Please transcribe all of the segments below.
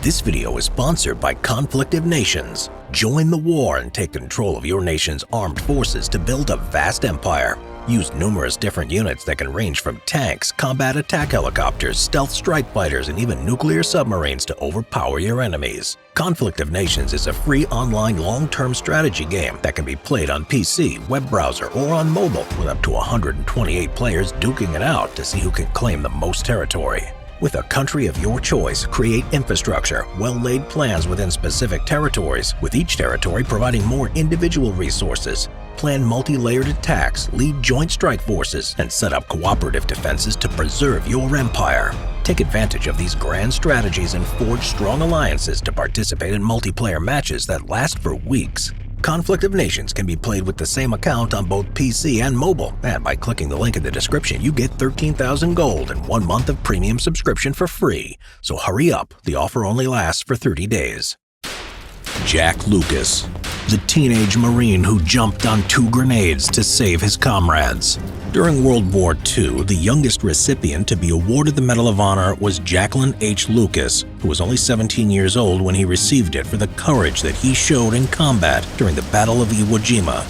This video is sponsored by Conflict of Nations. Join the war and take control of your nation's armed forces to build a vast empire. Use numerous different units that can range from tanks, combat attack helicopters, stealth strike fighters, and even nuclear submarines to overpower your enemies. Conflict of Nations is a free online long-term strategy game that can be played on PC, web browser, or on mobile with up to 128 players duking it out to see who can claim the most territory. With a country of your choice, create infrastructure, well-laid plans within specific territories, with each territory providing more individual resources. Plan multi-layered attacks, lead joint strike forces, and set up cooperative defenses to preserve your empire. Take advantage of these grand strategies and forge strong alliances to participate in multiplayer matches that last for weeks. Conflict of Nations can be played with the same account on both PC and mobile, and by clicking the link in the description, you get 13,000 gold and 1 month of premium subscription for free. So hurry up, the offer only lasts for 30 days. Jack Lucas, the teenage Marine who jumped on 2 grenades to save his comrades. During World War II, the youngest recipient to be awarded the Medal of Honor was Jacqueline H. Lucas, who was only 17 years old when he received it for the courage that he showed in combat during the Battle of Iwo Jima.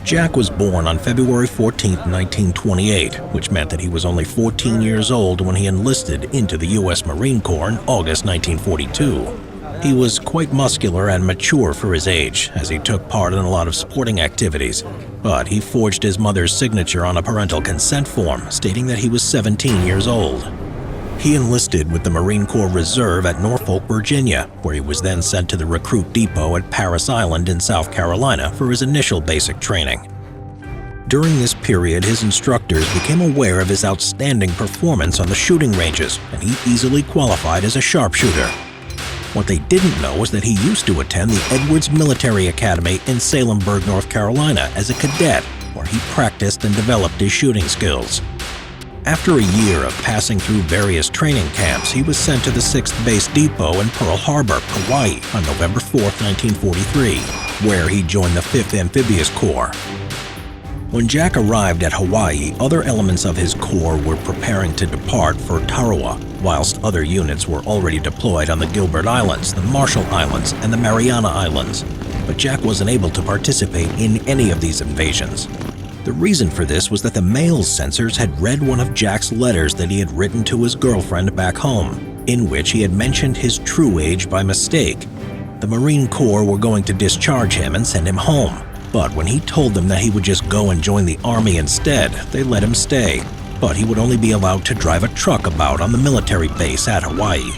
Jack was born on February 14, 1928, which meant that he was only 14 years old when he enlisted into the U.S. Marine Corps in August 1942. He was quite muscular and mature for his age, as he took part in a lot of sporting activities, but he forged his mother's signature on a parental consent form, stating that he was 17 years old. He enlisted with the Marine Corps Reserve at Norfolk, Virginia, where he was then sent to the recruit depot at Parris Island in South Carolina for his initial basic training. During this period, his instructors became aware of his outstanding performance on the shooting ranges, and he easily qualified as a sharpshooter. What they didn't know was that he used to attend the Edwards Military Academy in Salemburg, North Carolina as a cadet, where he practiced and developed his shooting skills. After a year of passing through various training camps, he was sent to the 6th Base Depot in Pearl Harbor, Hawaii on November 4, 1943, where he joined the 5th Amphibious Corps. When Jack arrived at Hawaii, other elements of his corps were preparing to depart for Tarawa, whilst other units were already deployed on the Gilbert Islands, the Marshall Islands, and the Mariana Islands. But Jack wasn't able to participate in any of these invasions. The reason for this was that the mail's censors had read one of Jack's letters that he had written to his girlfriend back home, in which he had mentioned his true age by mistake. The Marine Corps were going to discharge him and send him home. But when he told them that he would just go and join the army instead, they let him stay. But he would only be allowed to drive a truck about on the military base at Hawaii.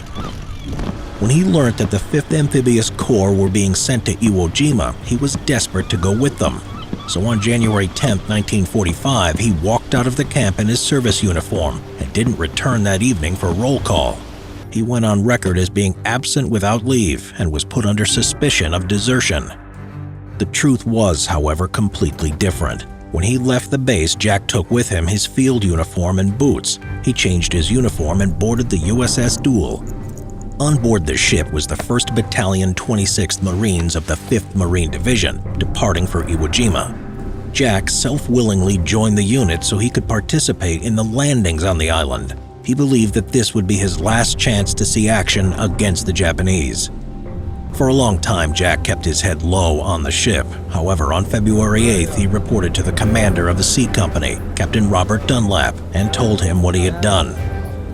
When he learned that the 5th Amphibious Corps were being sent to Iwo Jima, he was desperate to go with them. So on January 10, 1945, he walked out of the camp in his service uniform and didn't return that evening for roll call. He went on record as being absent without leave and was put under suspicion of desertion. The truth was, however, completely different. When he left the base, Jack took with him his field uniform and boots. He changed his uniform and boarded the USS Duel. On board the ship was the 1st Battalion 26th Marines of the 5th Marine Division, departing for Iwo Jima. Jack self-willingly joined the unit so he could participate in the landings on the island. He believed that this would be his last chance to see action against the Japanese. For a long time, Jack kept his head low on the ship. However, on February 8th, he reported to the commander of the C Company, Captain Robert Dunlap, and told him what he had done.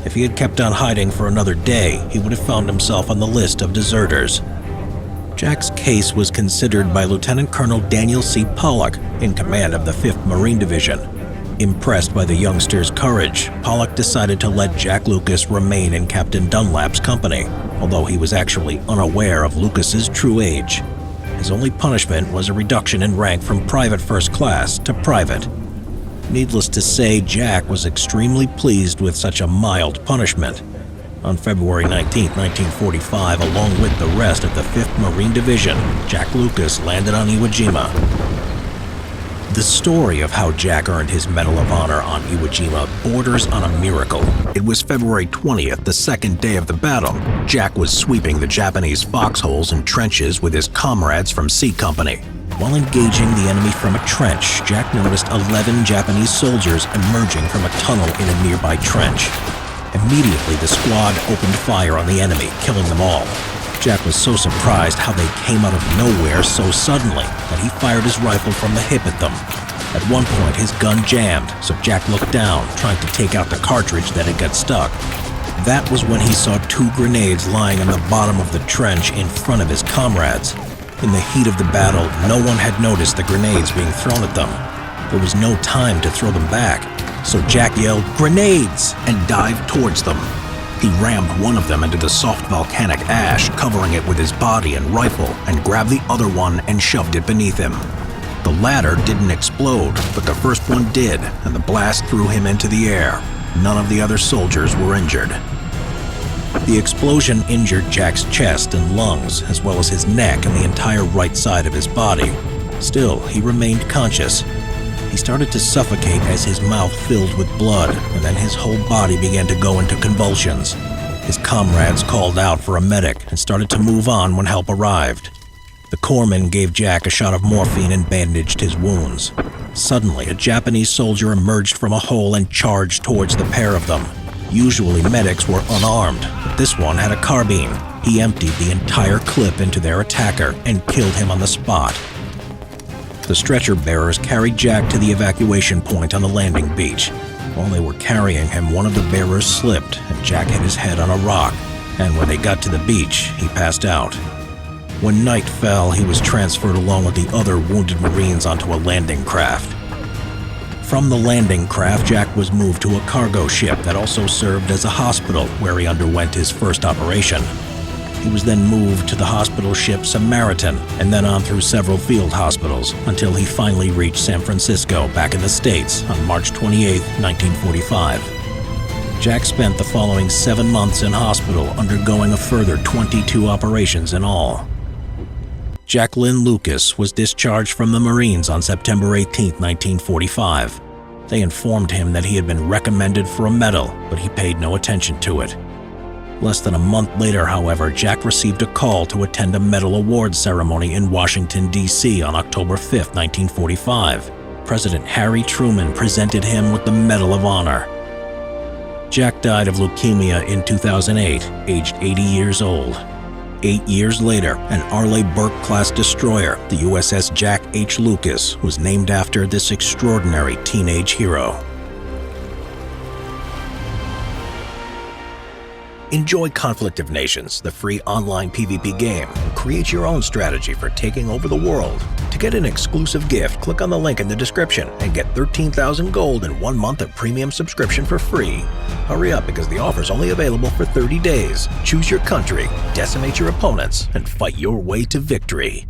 If he had kept on hiding for another day, he would have found himself on the list of deserters. Jack's case was considered by Lieutenant Colonel Daniel C. Pollock, in command of the 5th Marine Division. Impressed by the youngster's courage, Pollock decided to let Jack Lucas remain in Captain Dunlap's company, although he was actually unaware of Lucas's true age. His only punishment was a reduction in rank from Private First Class to Private. Needless to say, Jack was extremely pleased with such a mild punishment. On February 19, 1945, along with the rest of the 5th Marine Division, Jack Lucas landed on Iwo Jima. The story of how Jack earned his Medal of Honor on Iwo Jima borders on a miracle. It was February 20th, the 2nd day of the battle. Jack was sweeping the Japanese foxholes and trenches with his comrades from C Company. While engaging the enemy from a trench, Jack noticed 11 Japanese soldiers emerging from a tunnel in a nearby trench. Immediately, the squad opened fire on the enemy, killing them all. Jack was so surprised how they came out of nowhere so suddenly that he fired his rifle from the hip at them. At one point, his gun jammed, so Jack looked down, trying to take out the cartridge that had got stuck. That was when he saw 2 grenades lying on the bottom of the trench in front of his comrades. In the heat of the battle, no one had noticed the grenades being thrown at them. There was no time to throw them back, so Jack yelled, "Grenades!" and dived towards them. He rammed one of them into the soft volcanic ash, covering it with his body and rifle, and grabbed the other one and shoved it beneath him. The latter didn't explode, but the first one did, and the blast threw him into the air. None of the other soldiers were injured. The explosion injured Jack's chest and lungs, as well as his neck and the entire right side of his body. Still, he remained conscious. He started to suffocate as his mouth filled with blood, and then his whole body began to go into convulsions. His comrades called out for a medic and started to move on when help arrived. The corpsman gave Jack a shot of morphine and bandaged his wounds. Suddenly, a Japanese soldier emerged from a hole and charged towards the pair of them. Usually, medics were unarmed, but this one had a carbine. He emptied the entire clip into their attacker and killed him on the spot. The stretcher bearers carried Jack to the evacuation point on the landing beach. While they were carrying him, one of the bearers slipped, and Jack hit his head on a rock. And when they got to the beach, he passed out. When night fell, he was transferred along with the other wounded Marines onto a landing craft. From the landing craft, Jack was moved to a cargo ship that also served as a hospital, where he underwent his first operation. He was then moved to the hospital ship Samaritan, and then on through several field hospitals, until he finally reached San Francisco, back in the States, on March 28, 1945. Jack spent the following 7 months in hospital, undergoing a further 22 operations in all. Jack Lynn Lucas was discharged from the Marines on September 18, 1945. They informed him that he had been recommended for a medal, but he paid no attention to it. Less than a month later, however, Jack received a call to attend a medal awards ceremony in Washington, D.C. on October 5, 1945. President Harry Truman presented him with the Medal of Honor. Jack died of leukemia in 2008, aged 80 years old. 8 years later, an Arleigh Burke-class destroyer, the USS Jack H. Lucas, was named after this extraordinary teenage hero. Enjoy Conflict of Nations, the free online PvP game, and create your own strategy for taking over the world. To get an exclusive gift, click on the link in the description and get 13,000 gold and 1 month of premium subscription for free. Hurry up because the offer's only available for 30 days. Choose your country, decimate your opponents, and fight your way to victory.